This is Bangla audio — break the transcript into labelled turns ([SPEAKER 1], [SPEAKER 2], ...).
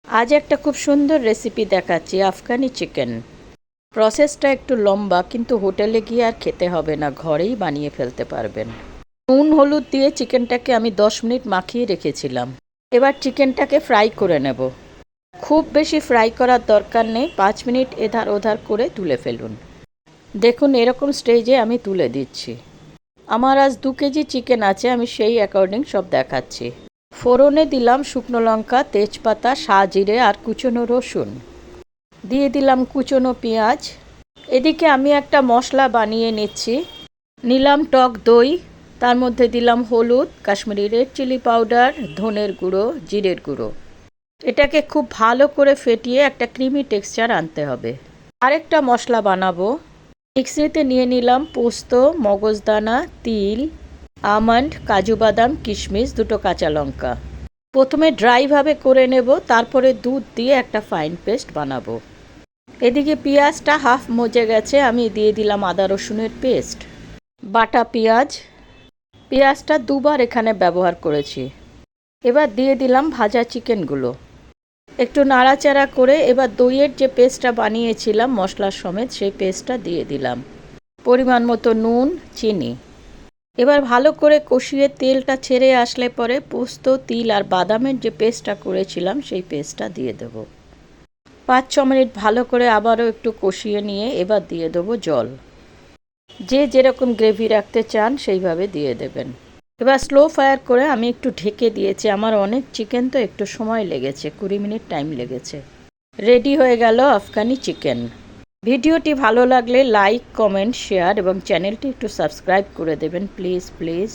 [SPEAKER 1] আজ একটা খুব সুন্দর রেসিপি দেখাচ্ছি, আফগানি চিকেন। প্রসেসটা একটু লম্বা, কিন্তু হোটেলে গিয়ে আর খেতে হবে না, ঘরেই বানিয়ে ফেলতে পারবেন। নুন হলুদ দিয়ে চিকেনটাকে আমি 10 মিনিট মাখিয়ে রেখেছিলাম। এবার চিকেনটাকে ফ্রাই করে নেব। খুব বেশি ফ্রাই করার দরকার নেই, 5 মিনিট এধার ওধার করে তুলে ফেলুন। দেখুন, এরকম স্টেজে আমি তুলে দিচ্ছি। আমার আজ 2 কেজি চিকেন আছে, আমি সেই অ্যাকর্ডিং সব দেখাচ্ছি। ফোড়নে দিলাম শুকনো লঙ্কা, তেজপাতা, সাজিরে আর কুচনো রসুন। দিয়ে দিলাম কুচনো পেঁয়াজ। এদিকে আমি একটা মশলা বানিয়ে নিলাম টক দই, তার মধ্যে দিলাম হলুদ, কাশ্মীরি রেড চিলি পাউডার, ধনের গুঁড়ো, জিরের গুঁড়ো। এটাকে খুব ভালো করে ফেটিয়ে একটা ক্রিমি টেক্সচার আনতে হবে। আরেকটা মশলা বানাবো। মিক্সিতে নিয়ে নিলাম পোস্ত, মগজদানা, তিল, আমন্ড, কাজু বাদাম, কিশমিশ, 2টো কাঁচা লঙ্কা। প্রথমে ড্রাইভাবে করে নেব, তারপরে দুধ দিয়ে একটা ফাইন পেস্ট বানাবো। এদিকে পেঁয়াজটা হাফ মজে গেছে, আমি দিয়ে দিলাম আদা রসুনের পেস্ট, বাটা পেঁয়াজটা 2বার এখানে ব্যবহার করেছি। এবার দিয়ে দিলাম ভাজা চিকেনগুলো। একটু নাড়াচাড়া করে এবার দইয়ের যে পেস্টটা বানিয়েছিলাম মশলার সমেত, সেই পেস্টটা দিয়ে দিলাম। পরিমাণ মতো নুন, চিনি। এবার ভালো করে কষিয়ে তেলটা ছেড়ে আসলে পরে পোস্ত, তিল আর বাদামের যে পেস্টটা করেছিলাম সেই পেস্টটা দিয়ে দেবো। 5-6 মিনিট ভালো করে আবারও একটু কষিয়ে নিয়ে এবার দিয়ে দেবো জল। যে যেরকম গ্রেভি রাখতে চান সেইভাবে দিয়ে দেবেন। এবার স্লো ফায়ার করে আমি একটু ঢেকে দিয়েছি, আমার অনেক চিকেন তো একটু সময় লেগেছে, 20 মিনিট টাইম লেগেছে। রেডি হয়ে গেল আফগানি চিকেন। ভিডিওটি ভালো লাগলে লাইক, কমেন্ট, শেয়ার এবং চ্যানেলটি একটু সাবস্ক্রাইব করে দেবেন প্লিজ।